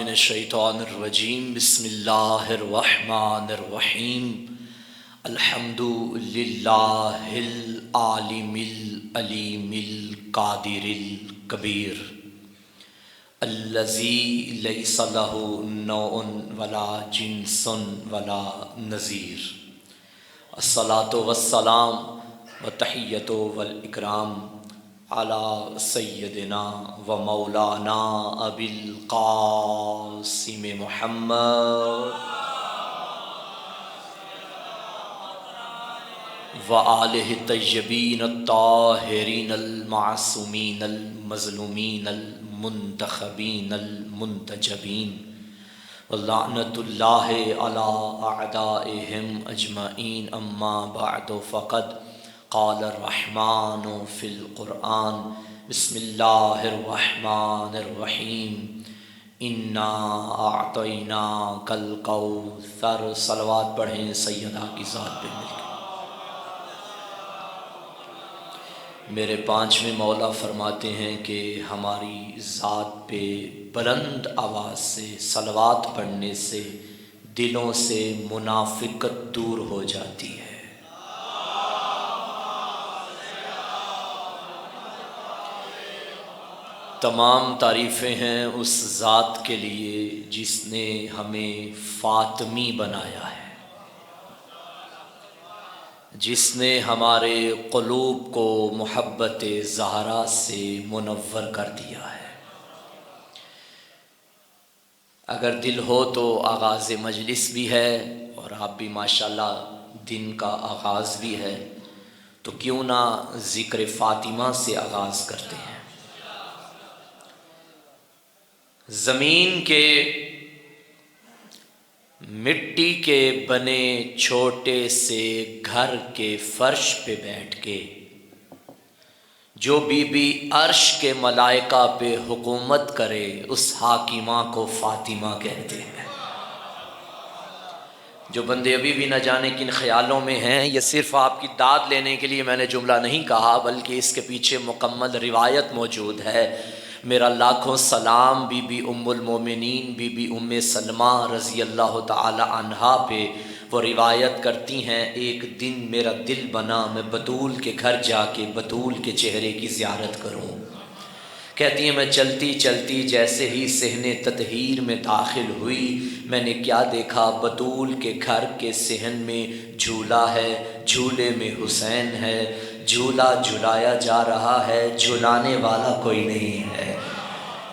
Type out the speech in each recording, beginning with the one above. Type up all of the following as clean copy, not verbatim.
من الشیطان الرجیم بسم اللہ الرحمن الرحیم الحمد للہ العالم العلیم القادر الکبیر الذی لیس لہ نوع ولا جنس ولا نظیر الصلاۃ والسلام والتحیۃ والاکرام علی سیدنا و مولانا ابی القاسم محمد و آلہ الطیبین الطاہرین المعصومین المظلومین المنتخبین المنتجبین ولعنۃ اللہ علی اعدائہم اجمعین اما بعد فقد قال الرحمن فی القرآن بسم اللہ الرحمن الرحیم انا اعطیناک الکوثر۔ صلوات پڑھیں سیدہ کی ذات پہ مل کے۔ میرے پانچویں مولا فرماتے ہیں کہ ہماری ذات پہ بلند آواز سے صلوات پڑھنے سے دلوں سے منافقت دور ہو جاتی ہے۔ تمام تعریفیں ہیں اس ذات کے لیے جس نے ہمیں فاطمی بنایا ہے، جس نے ہمارے قلوب کو محبت زہرا سے منور کر دیا ہے۔ اگر دل ہو تو آغاز مجلس بھی ہے اور آپ بھی ماشاءاللہ دن کا آغاز بھی ہے، تو کیوں نہ ذکر فاطمہ سے آغاز کرتے ہیں۔ زمین کے مٹی کے بنے چھوٹے سے گھر کے فرش پہ بیٹھ کے جو بی بی عرش کے ملائکہ پہ حکومت کرے اس حاکمہ کو فاطمہ کہتے ہیں۔ جو بندے ابھی بھی نہ جانے کن خیالوں میں ہیں، یہ صرف آپ کی داد لینے کے لیے میں نے جملہ نہیں کہا، بلکہ اس کے پیچھے مکمل روایت موجود ہے۔ میرا لاکھوں سلام بی بی ام المومنین بی بی ام سلمہ رضی اللہ تعالی عنہا پہ۔ وہ روایت کرتی ہیں، ایک دن میرا دل بنا میں بطول کے گھر جا کے بطول کے چہرے کی زیارت کروں۔ کہتی ہیں میں چلتی چلتی جیسے ہی صحن تطہیر میں داخل ہوئی، میں نے کیا دیکھا، بطول کے گھر کے صحن میں جھولا ہے، جھولے میں حسین ہے، جھولا جھلایا جا رہا ہے، جھلانے والا کوئی نہیں ہے۔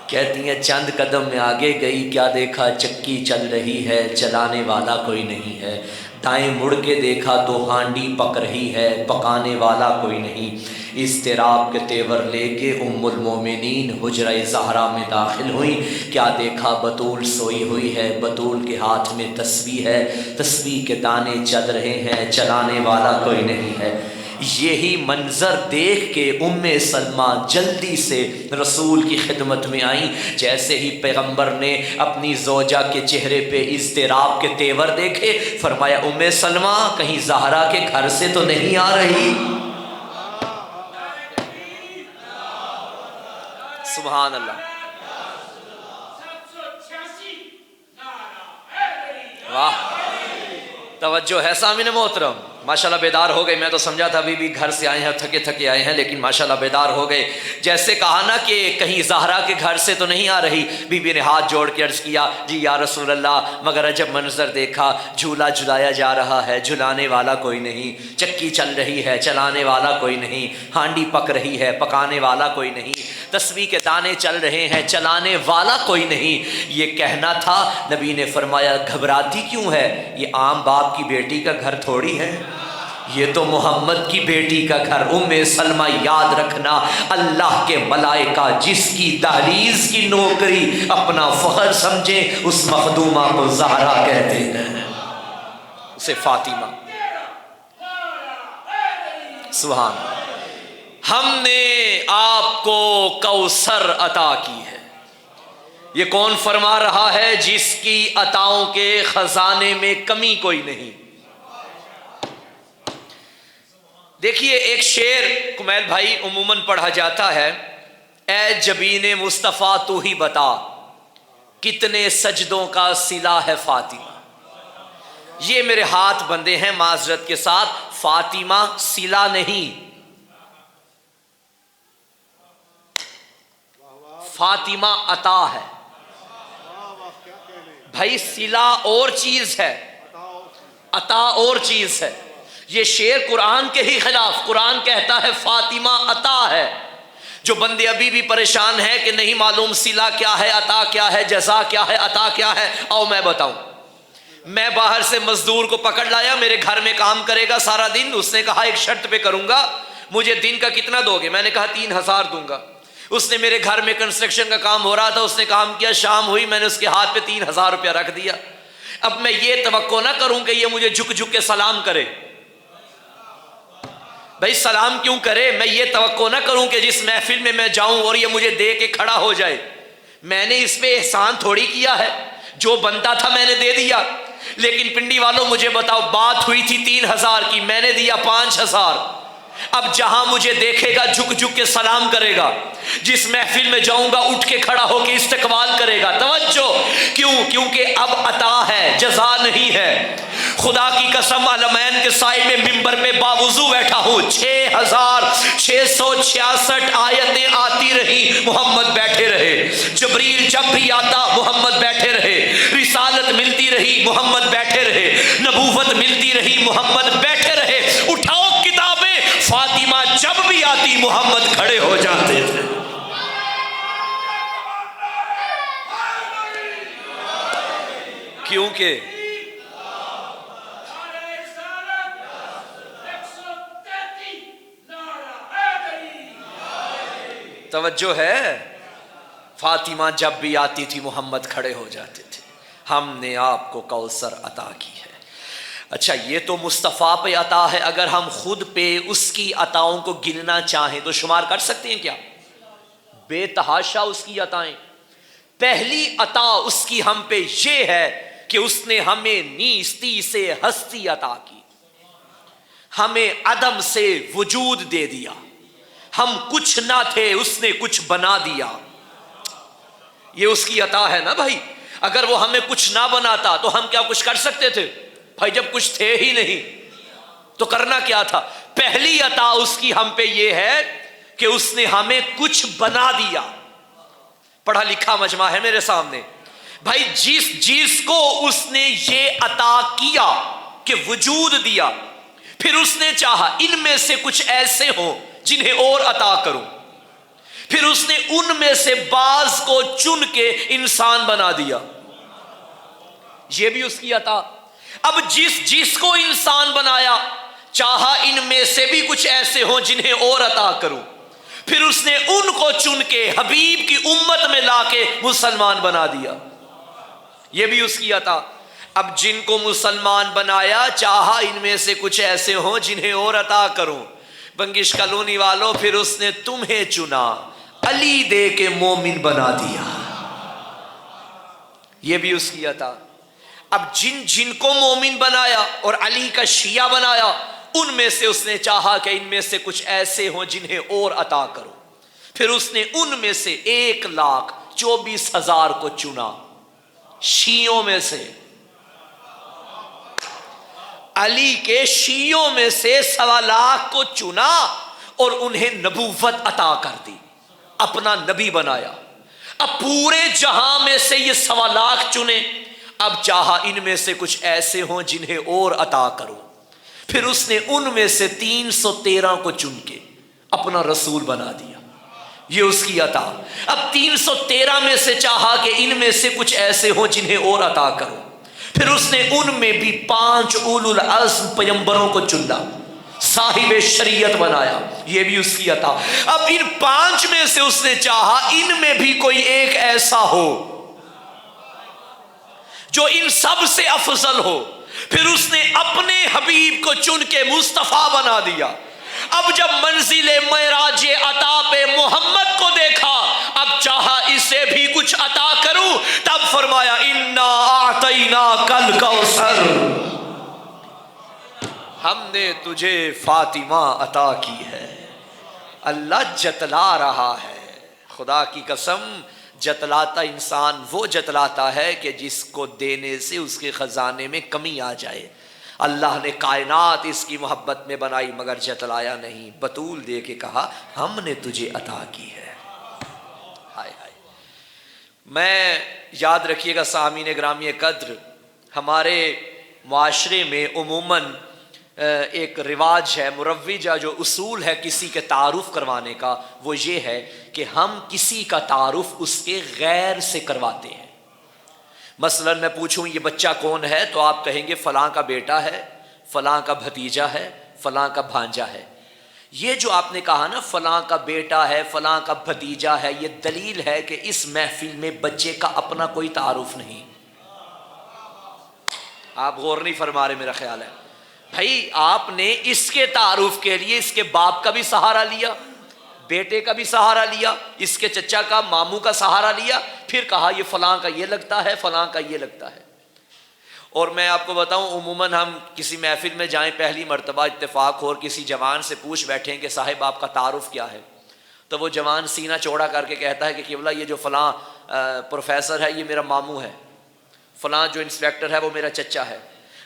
کہتی ہیں چند قدم میں آگے گئی، کیا دیکھا، چکی چل رہی ہے، چلانے والا کوئی نہیں ہے۔ دائیں مڑ کے دیکھا تو ہانڈی پک رہی ہے، پکانے والا کوئی نہیں۔ اضطراب کے تیور لے کے ام المومنین حجرہ زہرا میں داخل ہوئیں، کیا دیکھا، بطول سوئی ہوئی ہے، بطول کے ہاتھ میں تسبیح ہے، تسبیح کے دانے چل رہے ہیں، چلانے والا کوئی نہیں ہے۔ یہی منظر دیکھ کے ام سلمہ جلدی سے رسول کی خدمت میں آئیں۔ جیسے ہی پیغمبر نے اپنی زوجہ کے چہرے پہ اضطراب کے تیور دیکھے، فرمایا ام سلمہ کہیں زہرا کے گھر سے تو نہیں آ رہی؟ سبحان اللہ، واہ، توجہ ہے سامعین محترم، ماشاءاللہ بیدار ہو گئے۔ میں تو سمجھا تھا ابھی بھی گھر سے آئے ہیں، تھکے تھکے آئے ہیں، لیکن ماشاءاللہ بیدار ہو گئے۔ جیسے کہا نا کہ کہیں زہرا کے گھر سے تو نہیں آ رہی، بی بی نے ہاتھ جوڑ کے عرض کیا جی یا رسول اللہ، مگر عجب منظر دیکھا، جھولا جھلایا جا رہا ہے، جھلانے والا کوئی نہیں، چکی چل رہی ہے، چلانے والا کوئی نہیں، ہانڈی پک رہی ہے، پکانے والا کوئی نہیں، تسبیح کے دانے چل رہے ہیں، چلانے والا کوئی نہیں۔ یہ کہنا تھا، نبی نے فرمایا گھبراتی کیوں ہے، یہ عام باپ کی بیٹی کا گھر تھوڑی ہے، یہ تو محمد کی بیٹی کا گھر۔ ام سلمہ یاد رکھنا، اللہ کے ملائکہ جس کی دہلیز کی نوکری اپنا فخر سمجھیں، اس مخدومہ کو زہرا کہتے ہیں، اسے فاطمہ۔ سبحان اللہ۔ ہم نے آپ کو کوثر عطا کی ہے۔ یہ کون فرما رہا ہے؟ جس کی عطاؤں کے خزانے میں کمی کوئی نہیں۔ دیکھیے ایک شعر کمیل بھائی عموماً پڑھا جاتا ہے، اے جبین مصطفیٰ تو ہی بتا کتنے سجدوں کا صلہ ہے فاطمہ. یہ میرے ہاتھ بندے ہیں معذرت کے ساتھ، فاطمہ صلہ نہیں، فاطمہ عطا ہے. بھائی صلہ اور چیز ہے، عطا اور چیز ہے. یہ شعر قرآن کے ہی خلاف، قرآن کہتا ہے فاطمہ عطا ہے. جو بندے ابھی بھی پریشان ہیں کہ نہیں معلوم صلہ کیا ہے، عطا کیا ہے، جزا کیا ہے، عطا کیا ہے، آؤ میں بتاؤں. میں باہر سے مزدور کو پکڑ لایا، میرے گھر میں کام کرے گا سارا دن. اس نے کہا ایک شرط پہ کروں گا، مجھے دن کا کتنا دو گے؟ میں نے کہا 3000 دوں گا. اس نے میرے گھر میں کنسٹرکشن کا کام ہو رہا تھا، اس نے کام کیا، شام ہوئی، میں نے اس کے ہاتھ پہ 3000 روپیہ رکھ دیا. اب میں یہ توقع نہ کروں کہ یہ مجھے جھک جھک کے سلام کرے. بھائی سلام کیوں کرے؟ میں یہ توقع نہ کروں کہ جس محفل میں میں جاؤں اور یہ مجھے دے کے کھڑا ہو جائے. میں نے اس پہ احسان تھوڑی کیا ہے، جو بنتا تھا میں نے دے دیا. لیکن پنڈی والوں مجھے بتاؤ، بات ہوئی تھی 3000 کی، میں نے دیا 5000. اب جہاں مجھے دیکھے گا جھک جھک کے سلام کرے گا، جس محفل میں جاؤں گا اٹھ کے کھڑا ہو کے استقبال کرے گا. توجہ، کیوں؟ کیونککہ اب عطا ہے، جزا نہیں ہے. خدا کی قسم علمین کے سائے میں ممبر پہ باوضو بیٹھا ہوں، 6666 آیتیں آتی رہی، محمد بیٹھے رہے. جبریل جب بھی آتا محمد بیٹھے رہے. رسالت ملتی رہی، محمد بیٹھے رہے. نبوت ملتی رہی، محمد بیٹھے رہے. اٹھاؤ کتابیں، فاطمہ جب بھی آتی محمد کھڑے ہو جاتے تھے. کیونکہ توجہ ہے، فاطمہ جب بھی آتی تھی محمد کھڑے ہو جاتے تھے. ہم نے آپ کو کوثر عطا کی ہے. اچھا یہ تو مصطفیٰ پہ عطا ہے، اگر ہم خود پہ اس کی عطاؤں کو گننا چاہیں تو شمار کر سکتے ہیں کیا؟ بے تحاشا اس کی عطائیں. پہلی عطا اس کی ہم پہ یہ ہے کہ اس نے ہمیں نیستی سے ہستی عطا کی، ہمیں عدم سے وجود دے دیا. ہم کچھ نہ تھے، اس نے کچھ بنا دیا. یہ اس کی عطا ہے نا بھائی. اگر وہ ہمیں کچھ نہ بناتا تو ہم کیا کچھ کر سکتے تھے؟ بھائی جب کچھ تھے ہی نہیں تو کرنا کیا تھا؟ پہلی عطا اس کی ہم پہ یہ ہے کہ اس نے ہمیں کچھ بنا دیا. پڑھا لکھا مجمع ہے میرے سامنے. بھائی جس کو اس نے یہ عطا کیا کہ وجود دیا، پھر اس نے چاہا ان میں سے کچھ ایسے ہوں جنہیں اور عطا کروں، پھر اس نے ان میں سے بعض کو چن کے انسان بنا دیا. یہ بھی اس کی عطا. اب جس کو انسان بنایا چاہا ان میں سے بھی کچھ ایسے ہوں جنہیں اور عطا کروں، پھر اس نے ان کو چن کے حبیب کی امت میں لا کے مسلمان بنا دیا. یہ بھی اس کی عطا. اب جن کو مسلمان بنایا چاہا ان میں سے کچھ ایسے ہوں جنہیں اور عطا کروں. بنگش کالونی والوں، پھر اس نے تمہیں چنا، علی دے کے مومن بنا دیا. یہ بھی اس کی عطا. اب جن کو مومن بنایا اور علی کا شیعہ بنایا، ان میں سے اس نے چاہا کہ ان میں سے کچھ ایسے ہوں جنہیں اور عطا کرو، پھر اس نے ان میں سے 1,24,000 کو چنا شیعوں میں سے. علی کے شیعوں میں سے 1,25,000 کو چنا اور انہیں نبوت عطا کر دی، اپنا نبی بنایا. اب پورے جہاں میں سے یہ 1,25,000 چنے، اب چاہا ان میں سے کچھ ایسے ہوں جنہیں اور عطا کرو، پھر اس نے ان میں سے 313 کو چن کے اپنا رسول بنا دیا. یہ اس کی عطا. اب 313 میں سے چاہا کہ ان میں سے کچھ ایسے ہوں جنہیں اور عطا کرو، پھر اس نے ان میں بھی 5 اولو العزم پیغمبروں کو چنا، صاحب شریعت بنایا. یہ بھی اس کی عطا. اب ان 5 میں سے اس نے چاہا ان میں بھی کوئی ایک ایسا ہو جو ان سب سے افضل ہو، پھر اس نے اپنے حبیب کو چن کے مصطفیٰ بنا دیا. اب جب منزل معراج عطا پہ محمد کو دیکھا، اب چاہا اسے بھی کچھ عطا کروں، تب فرمایا انا اعطیناک الکوثر، ہم نے تجھے فاطمہ عطا کی ہے. اللہ جتلا رہا ہے. خدا کی قسم جتلاتا انسان وہ جتلاتا ہے کہ جس کو دینے سے اس کے خزانے میں کمی آ جائے۔ اللہ نے کائنات اس کی محبت میں بنائی مگر جتلایا نہیں، بطول دے کے کہا ہم نے تجھے عطا کی ہے۔ ہائے ہائے۔ میں یاد رکھیے گا سامعین گرامی قدر، ہمارے معاشرے میں عموماً ایک رواج ہے، مروجہ جو اصول ہے کسی کے تعارف کروانے کا، وہ یہ ہے کہ ہم کسی کا تعارف اس کے غیر سے کرواتے ہیں۔ مثلا میں پوچھوں یہ بچہ کون ہے تو آپ کہیں گے فلاں کا بیٹا ہے، فلاں کا بھتیجا ہے، فلاں کا بھانجا ہے۔ یہ جو آپ نے کہا نا فلاں کا بیٹا ہے، فلاں کا بھتیجا ہے، یہ دلیل ہے کہ اس محفل میں بچے کا اپنا کوئی تعارف نہیں۔ آپ غور نہیں فرما رہے میرا خیال ہے۔ بھائی آپ نے اس کے تعارف کے لیے اس کے باپ کا بھی سہارا لیا، بیٹے کا بھی سہارا لیا، اس کے چچا کا ماموں کا سہارا لیا، پھر کہا یہ فلاں کا یہ لگتا ہے، فلاں کا یہ لگتا ہے۔ اور میں آپ کو بتاؤں عموماً ہم کسی محفل میں جائیں پہلی مرتبہ اتفاق ہو اور کسی جوان سے پوچھ بیٹھیں کہ صاحب آپ کا تعارف کیا ہے، تو وہ جوان سینہ چوڑا کر کے کہتا ہے کہ قبلہ یہ جو فلاں پروفیسر ہے یہ میرا ماموں ہے، فلاں جو انسپیکٹر ہے وہ میرا چچا ہے۔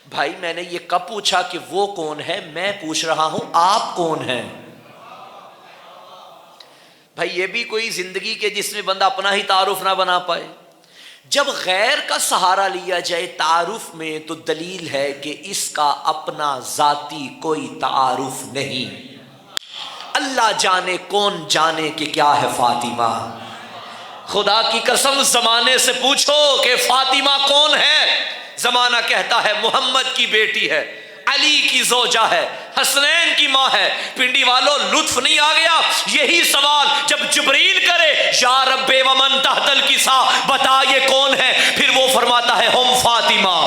بھائی میں نے یہ کب پوچھا کہ وہ کون ہے، میں پوچھ رہا ہوں آپ کون ہیں؟ بھائی یہ بھی کوئی زندگی کے جس میں بندہ اپنا ہی تعارف نہ بنا پائے۔ جب غیر کا سہارا لیا جائے تعارف میں تو دلیل ہے کہ اس کا اپنا ذاتی کوئی تعارف نہیں۔ اللہ جانے کون جانے کہ کیا ہے فاطمہ، خدا کی قسم زمانے سے پوچھو کہ فاطمہ کون ہے، زمانہ کہتا ہے محمد کی بیٹی ہے، علی کی زوجہ ہے، حسنین کی ماں ہے۔ پنڈی والوں لطف نہیں آ گیا؟ یہی سوال جب جبریل کرے یا رب ومن تحت الکسا، بتا یہ کون ہے، پھر وہ فرماتا ہے ہم فاطمہ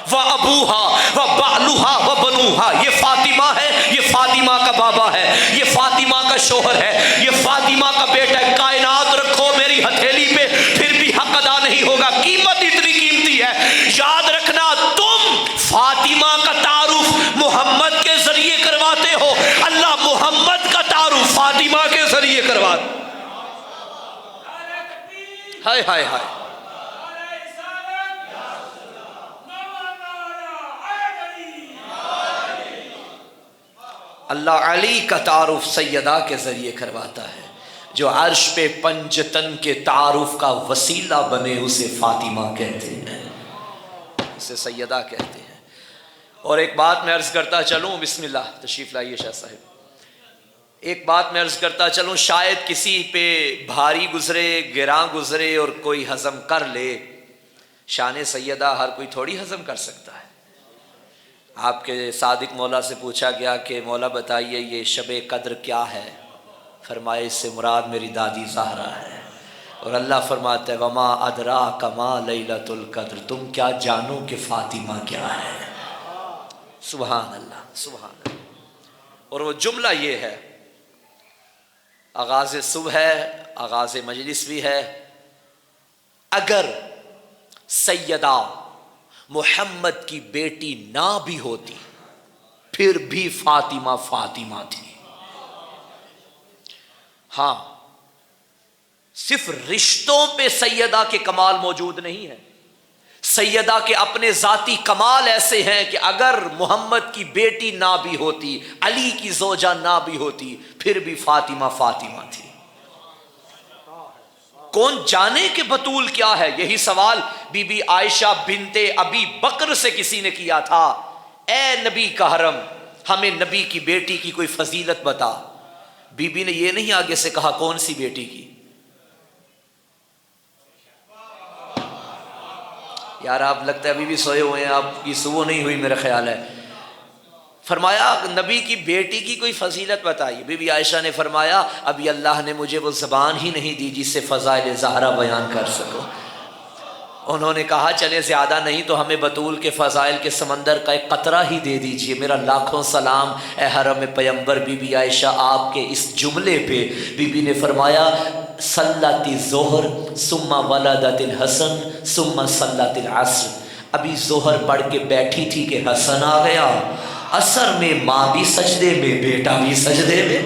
و ابوہا و بالوہا و بنوہا، یہ فاطمہ ہے، یہ فاطمہ کا بابا ہے، یہ فاطمہ کا شوہر ہے، یہ فاطمہ کا بیٹا ہے۔ کائنات رکھو میری ہتھیلی پہ پھر بھی حق ادا نہیں ہوگا، قیمت اتنی قیمتی ہے۔ یاد رکھنا تم فاطمہ کا تعارف محمد کے ذریعے کرواتے ہو، اللہ محمد کا تعارف فاطمہ کے ذریعے کرواتے۔ ہائے ہائے ہائے۔ اللہ علی کا تعارف سیدہ کے ذریعے کرواتا ہے، جو عرش پہ پنجتن کے تعارف کا وسیلہ بنے اسے فاطمہ کہتے ہیں، اسے سیدہ کہتے ہیں۔ اور ایک بات میں عرض کرتا چلوں، بسم اللہ تشریف لائیے شاہ صاحب، ایک بات میں عرض کرتا چلوں، شاید کسی پہ بھاری گزرے، گراں گزرے اور کوئی ہضم کر لے، شان سیدہ ہر کوئی تھوڑی ہضم کر سکتا ہے۔ آپ کے صادق مولا سے پوچھا گیا کہ مولا بتائیے یہ شب قدر کیا ہے، فرمائے اس سے مراد میری دادی زہرا ہے، اور اللہ فرماتا ہے وما ادراک ما لیلۃ القدر، تم کیا جانو کہ فاطمہ کیا ہے۔ سبحان اللہ سبحان اللہ۔ اور وہ جملہ یہ ہے، آغاز صبح ہے، آغاز مجلس بھی ہے، اگر سیدہ محمد کی بیٹی نہ بھی ہوتی پھر بھی فاطمہ فاطمہ تھی۔ ہاں صرف رشتوں پہ سیدہ کے کمال موجود نہیں ہے، سیدہ کے اپنے ذاتی کمال ایسے ہیں کہ اگر محمد کی بیٹی نہ بھی ہوتی، علی کی زوجہ نہ بھی ہوتی، پھر بھی فاطمہ فاطمہ تھی۔ کون جانے کہ بطول کیا ہے، یہی سوال بی بی عائشہ بنت ابی بکر سے کسی نے کیا تھا، اے نبی کا حرم ہمیں نبی کی بیٹی کی کوئی فضیلت بتا۔ بی بی نے یہ نہیں آگے سے کہا کون سی بیٹی کی، یار آپ لگتا ہے ابھی بھی سوئے ہوئے ہیں، آپ کی صبح نہیں ہوئی میرا خیال ہے۔ فرمایا نبی کی بیٹی کی کوئی فضیلت بتائیے۔ بی بی عائشہ نے فرمایا ابھی اللہ نے مجھے وہ زبان ہی نہیں دی جس سے فضائل زہرا بیان کر سکو۔ انہوں نے کہا چلے زیادہ نہیں تو ہمیں بطول کے فضائل کے سمندر کا ایک قطرہ ہی دے دیجئے، میرا لاکھوں سلام اے حرم پیمبر۔ بی بی عائشہ آپ کے اس جملے پہ بی بی نے فرمایا صلت الظہر ثم ولدت الحسن ثم صلت العصر، ابھی ظہر پڑھ کے بیٹھی تھی کہ حسن آ گیا، عصر میں ماں بھی سجدے میں بیٹا بھی سجدے میں۔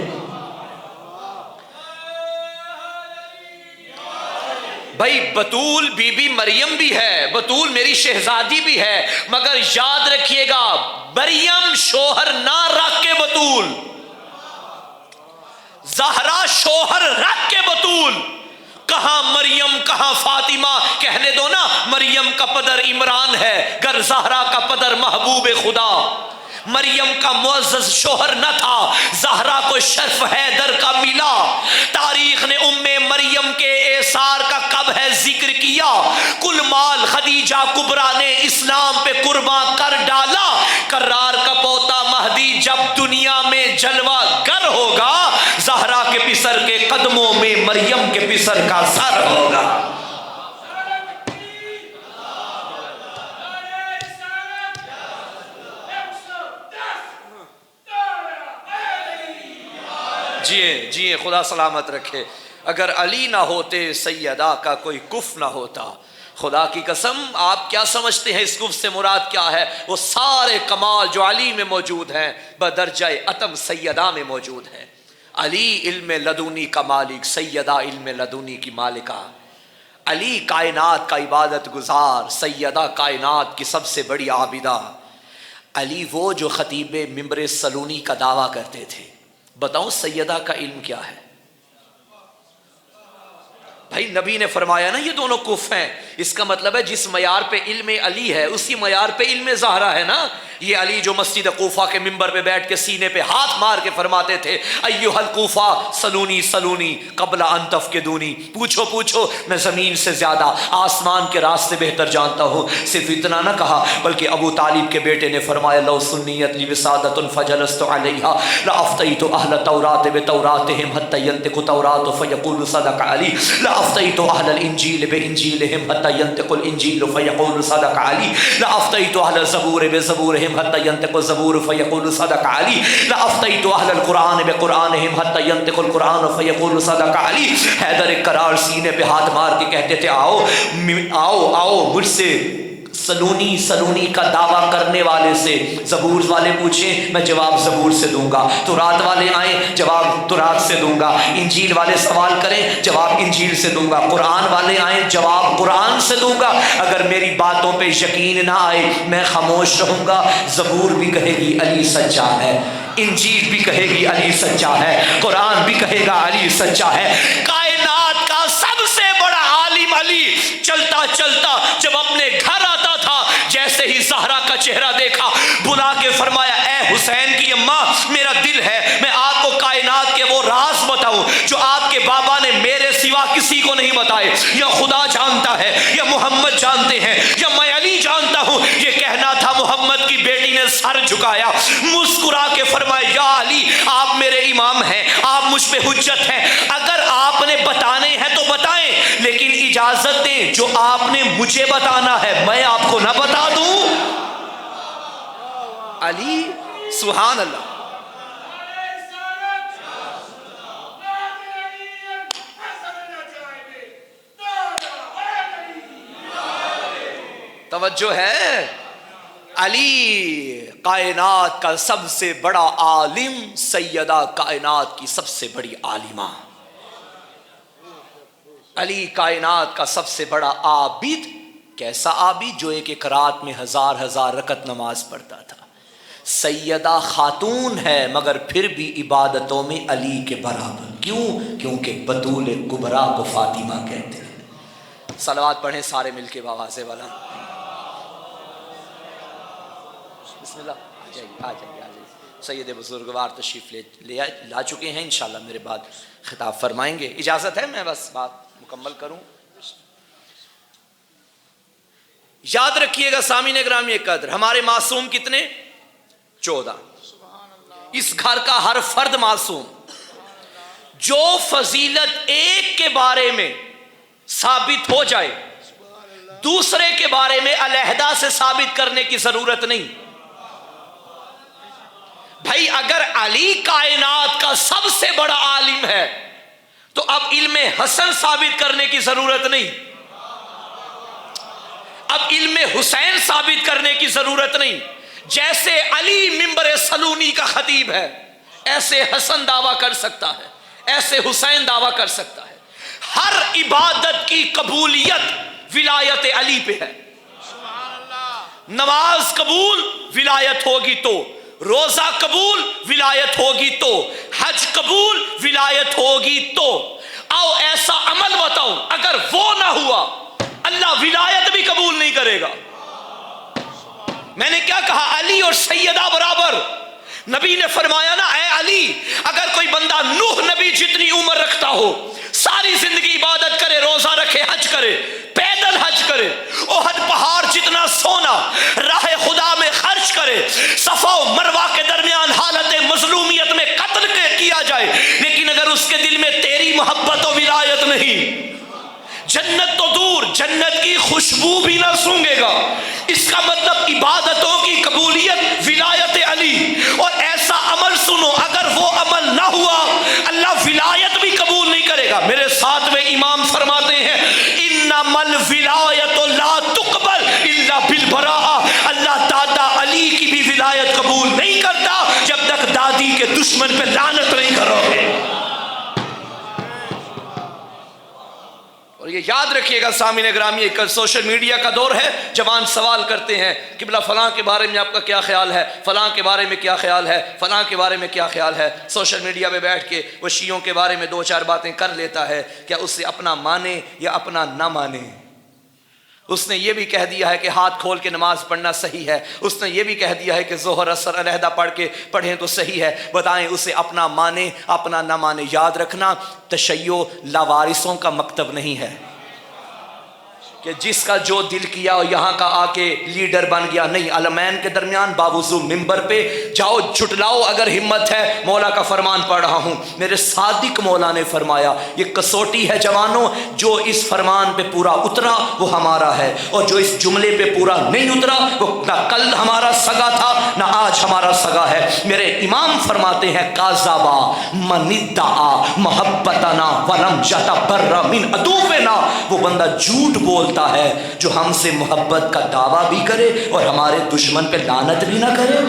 بھائی بتول بی بی مریم بھی ہے، بتول میری شہزادی بھی ہے، مگر یاد رکھیے گا مریم شوہر نہ رکھ کے بتول، زہرا شوہر رکھ کے بتول، کہاں مریم کہاں فاطمہ، کہنے دو نا مریم کا پدر عمران ہے، گر زہرا کا پدر محبوب خدا۔ مریم کا معزز شوہر نہ تھا، زہرا کو شرف حیدر کا ملا۔ تاریخ نے مریم کے ایثار کا کب ہے ذکر کیا، کل مال خدیجہ کبریٰ نے اسلام پہ قربان کر ڈالا۔ کرار کا پوتا مہدی جب دنیا میں جلوہ گر ہوگا، زہرا کے پسر کے قدموں میں مریم کے پسر کا سر ہوگا۔ جیے خدا سلامت رکھے۔ اگر علی نہ ہوتے سیدہ کا کوئی کف نہ ہوتا۔ خدا کی قسم، آپ کیا سمجھتے ہیں اس کف سے مراد کیا ہے؟ وہ سارے کمال جو علی میں موجود ہیں بدرجہ اتم سیدہ میں موجود ہیں۔ علی علم لدنی کا مالک، سیدہ علم لدنی کی مالکہ۔ علی کائنات کا عبادت گزار، سیدہ کائنات کی سب سے بڑی عابدہ۔ علی وہ جو خطیب منبر سلونی کا دعویٰ کرتے تھے۔ بتاؤں سیدہ کا علم کیا ہے؟ بھائی نبی نے فرمایا نا یہ دونوں کف ہیں، اس کا مطلب ہے جس معیار پہ علم علی ہے اسی معیار پہ علم زہرا ہے نا۔ یہ علی جو مسجد کوفہ کے منبر پہ بیٹھ کے سینے پہ ہاتھ مار کے فرماتے تھے ایھا الکوفہ سلونی سلونی قبل ان تفقدونی، پوچھو پوچھو میں زمین سے زیادہ آسمان کے راستے بہتر جانتا ہوں۔ صرف اتنا نہ کہا بلکہ ابو طالب کے بیٹے نے فرمایا لو سنیت لی وسادۃ فجلست علیہا لافتیت اہل التوراۃ بتوراتہم حتی ینطق التوراۃ فیقول صدق علی، لافتیت اہل الانجیل بانجیلہم حتی ینطق الانجیل فیقول صدق علی، لافتیت اہل الزبور بزبورہم حتی ینطق الزبور فیقول صدق علی، لافتیت اہل القرآن بقرآنہم حتی ینطق القرآن فیقول صدق علی۔ حیدر قرار سینے پہ ہاتھ مار کے کہتے تھے آؤ آؤ آؤ مجھ سے سلونی سلونی کا دعویٰ کرنے والے سے، زبور والے پوچھیں میں جواب زبور سے دوں گا، تورات والے آئیں جواب تورات سے دوں گا، انجیل والے سوال کریں جواب انجیل سے دوں گا، قرآن والے آئیں جواب قرآن سے دوں گا۔ اگر میری باتوں پہ یقین نہ آئے میں خاموش رہوں گا۔ زبور بھی کہے گی علی سچا ہے، انجیل بھی کہے گی علی سچا ہے، قرآن بھی کہے گا علی سچا ہے۔ کائنات کا سب سے بڑا عالم علی چلتا چلتا جب اپنے گھر آتا تھا، جیسے ہی زہرا کا چہرہ دیکھا بلا کے فرمایا اے حسین کی اماں میرا دل ہے میں آپ کو کائنات کے وہ راز بتاؤں جو آپ کے بابا نے میرے سوا کسی کو نہیں بتائے، یا خدا جانتا ہے یا محمد جانتے ہیں یا میں علی جانتا ہوں۔ یہ کہنا تھا، محمد کی بیٹی نے سر جھکایا، مسکرا کے فرمایا یا علی آپ میرے امام ہیں، آپ مجھ پہ حجت ہیں، اگر آپ نے بتانے ہیں تو بتائیں، لیکن اجازت دیں جو آپ نے مجھے بتانا ہے میں آپ کو نہ بتا دوں۔ علی سبحان اللہ۔ توجہ ہے؟ علی کائنات کا سب سے بڑا عالم، سیدہ کائنات کی سب سے بڑی عالمہ۔ علی کائنات کا سب سے بڑا عابد، کیسا عابد؟ جو ایک ایک رات میں ہزار ہزار رکعت نماز پڑھتا تھا۔ سیدہ خاتون ہے مگر پھر بھی عبادتوں میں علی کے برابر، کیوں؟ کیونکہ بطول کبریٰ کو فاطمہ کہتے ہیں۔ صلوات پڑھیں سارے مل کے باوازے والا۔ بسم اللہ، آ جائیے سید بزرگوار تشریف لا چکے ہیں، انشاءاللہ میرے بعد خطاب فرمائیں گے۔ اجازت ہے میں بس بات مکمل کروں؟ یاد رکھیے گا سامعین گرامی قدر، ہمارے معصوم کتنے؟ 14۔ اس گھر کا ہر فرد معصوم۔ جو فضیلت ایک کے بارے میں ثابت ہو جائے دوسرے کے بارے میں علیحدہ سے ثابت کرنے کی ضرورت نہیں۔ بھائی اگر علی کائنات کا سب سے بڑا عالم ہے تو اب علم حسن ثابت کرنے کی ضرورت نہیں، اب علم حسین ثابت کرنے کی ضرورت نہیں۔ جیسے علی منبر سلونی کا خطیب ہے ایسے حسن دعویٰ کر سکتا ہے، ایسے حسین دعویٰ کر سکتا ہے۔ ہر ہر عبادت کی قبولیت ولایت علی پہ ہے. نماز قبول ولایت ہوگی تو، روزہ قبول ولایت ہوگی تو، حج قبول ولایت ہوگی تو. آؤ ایسا عمل بتاؤ اگر وہ نہ ہوا اللہ ولایت بھی قبول نہیں کرے گا. میں نے کیا کہا؟ علی اور سیدہ برابر. نبی نے فرمایا نا، اے علی اگر کوئی بندہ نوح نبی جتنی عمر رکھتا ہو، ساری زندگی عبادت کرے، روزہ رکھے، حج کرے، پیدل حج کرے، احد پہاڑ جتنا سونا راہ خدا میں خرچ کرے، صفا و مروہ کے درمیان حالت مظلومیت میں قتل کیا جائے، لیکن اگر اس کے دل میں تیری محبت و ولایت نہیں، جنت تو دور، جنت کی خوشبو بھی نہ سونگے گا. اس کا مطلب عبادتوں کی قبولیت ولایت علی. اور ایسا عمل سنو، اگر وہ عمل نہ ہوا اللہ ولایت بھی قبول نہیں کرے گا. میرے ساتھ میں امام فرماتے ہیں انما الولایت لا تقبل الا بالبراء. اللہ دادا علی کی بھی ولایت قبول نہیں کرتا جب تک دادی کے دشمن پہ لعنت نہیں کرو گے. اور یہ یاد رکھیے گا سامعین گرامی، ایک سوشل میڈیا کا دور ہے، جوان سوال کرتے ہیں قبلہ فلاں کے بارے میں آپ کا کیا خیال ہے، فلاں کے بارے میں کیا خیال ہے، فلاں کے بارے میں کیا خیال ہے. سوشل میڈیا پہ بیٹھ کے وہ شیعوں کے بارے میں 2-4 باتیں کر لیتا ہے. کیا اس سے اپنا مانے یا اپنا نہ مانے؟ اس نے یہ بھی کہہ دیا ہے کہ ہاتھ کھول کے نماز پڑھنا صحیح ہے، اس نے یہ بھی کہہ دیا ہے کہ ظہر اثر علیحدہ پڑھیں تو صحیح ہے. بتائیں اسے اپنا مانے اپنا نہ مانے. یاد رکھنا تشیع لاوارثوں کا مکتب نہیں ہے کہ جس کا جو دل کیا اور یہاں کا آ کے لیڈر بن گیا. نہیں، علمین کے درمیان باوضو ممبر پہ جاؤ، جھٹلاؤ اگر ہمت ہے. مولا کا فرمان پڑھ رہا ہوں، میرے صادق مولا نے فرمایا یہ کسوٹی ہے جوانوں، جو اس فرمان پہ پورا اترا وہ ہمارا ہے، اور جو اس جملے پہ پورا نہیں اترا وہ نہ کل ہمارا سگا تھا نہ آج ہمارا سگا ہے. میرے امام فرماتے ہیں کاذبا من ادعا محبتنا ولم یتبرأ من عدونا. وہ بندہ جھوٹ بولتا ہے جو ہم سے محبت کا دعویٰ بھی کرے اور ہمارے دشمن پہ لعنت بھی نہ کرے.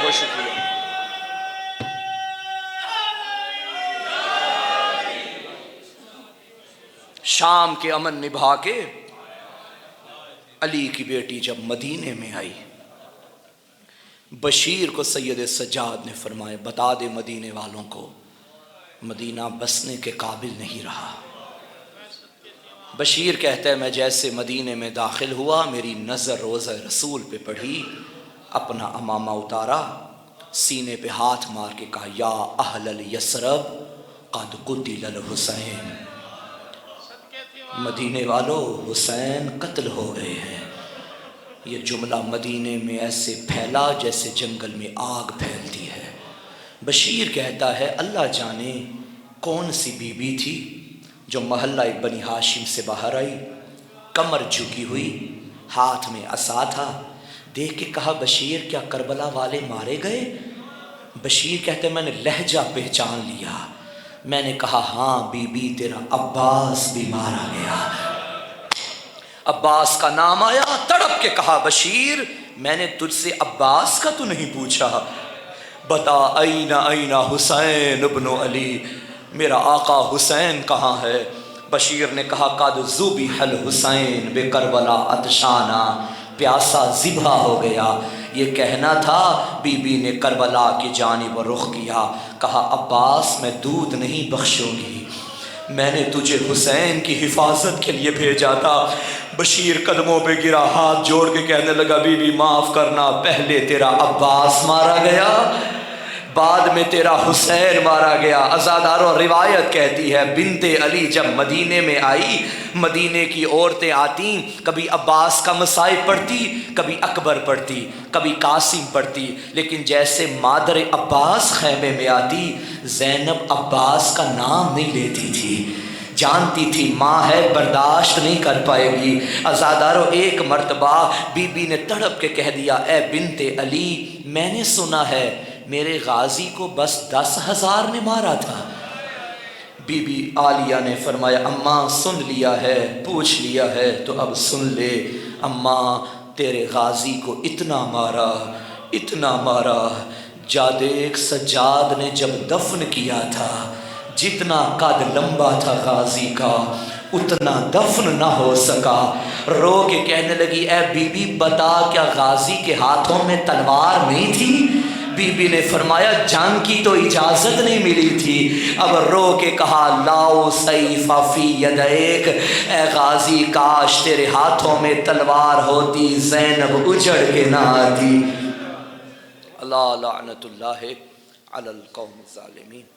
بہت شکریہ. شام کے امن نبھا کے علی کی بیٹی جب مدینے میں آئی، بشیر کو سید سجاد نے فرمایا بتا دے مدینے والوں کو مدینہ بسنے کے قابل نہیں رہا. بشیر کہتا ہے میں جیسے مدینے میں داخل ہوا میری نظر روضہ رسول پہ پڑھی، اپنا امامہ اتارا، سینے پہ ہاتھ مار کے کہا یا اہل الیثرب قد قتل الحسین. مدینے والو حسین قتل ہو گئے ہیں. یہ جملہ مدینے میں ایسے پھیلا جیسے جنگل میں آگ پھیلتی ہے. بشیر کہتا ہے اللہ جانے کون سی بی بی تھی جو محلہ بنی ہاشم سے باہر آئی، کمر جھکی ہوئی، ہاتھ میں عصا تھا. دیکھ کے کہا بشیر کیا کربلا والے مارے گئے؟ بشیر کہتے میں نے لہجہ پہچان لیا. میں نے کہا ہاں بی بی تیرا عباس بھی مارا گیا. عباس کا نام آیا، تڑپ کے کہا بشیر میں نے تجھ سے عباس کا تو نہیں پوچھا، بتا این حسین ابن علی، میرا آقا حسین کہاں ہے؟ بشیر نے کہا قد ذبح الحسین بے کربلا عطشانا، پیاسا ذبح ہو گیا. یہ کہنا تھا بی بی نے کربلا کی جانب رخ کیا، کہا عباس میں دودھ نہیں بخشوں گی، میں نے تجھے حسین کی حفاظت کے لیے بھیجا تھا. بشیر قدموں پہ گرا، ہاتھ جوڑ کے کہنے لگا بی بی معاف کرنا، پہلے تیرا عباس مارا گیا بعد میں تیرا حسین مارا گیا. عزاداروں روایت کہتی ہے بنت علی جب مدینے میں آئی، مدینے کی عورتیں آتی کبھی عباس کا مصائب پڑھتی، کبھی اکبر پڑھتی، کبھی قاسم پڑھتی، لیکن جیسے مادر عباس خیمے میں آتی زینب عباس کا نام نہیں لیتی تھی، جانتی تھی ماں ہے برداشت نہیں کر پائے گی. عزاداروں ایک مرتبہ بی بی نے تڑپ کے کہہ دیا اے بنت علی میں نے سنا ہے میرے غازی کو بس 10,000 نے مارا تھا. بی بی عالیہ نے فرمایا اماں سن لیا ہے، پوچھ لیا ہے تو اب سن لے. اماں تیرے غازی کو اتنا مارا جادیک سجاد نے جب دفن کیا تھا، جتنا قد لمبا تھا غازی کا اتنا دفن نہ ہو سکا۔ رو کے کہنے لگی اے بی بی بتا کیا غازی کے ہاتھوں میں تلوار نہیں تھی؟ بی بی نے فرمایا جنگ کی تو اجازت نہیں ملی تھی۔ اب رو کے کہا لاؤ سیف فی یدیک، اے غازی کاش تیرے ہاتھوں میں تلوار ہوتی، زینب اجڑ کے نہ آتی۔ اللہ لعنت اللہ علی القوم الظالمین۔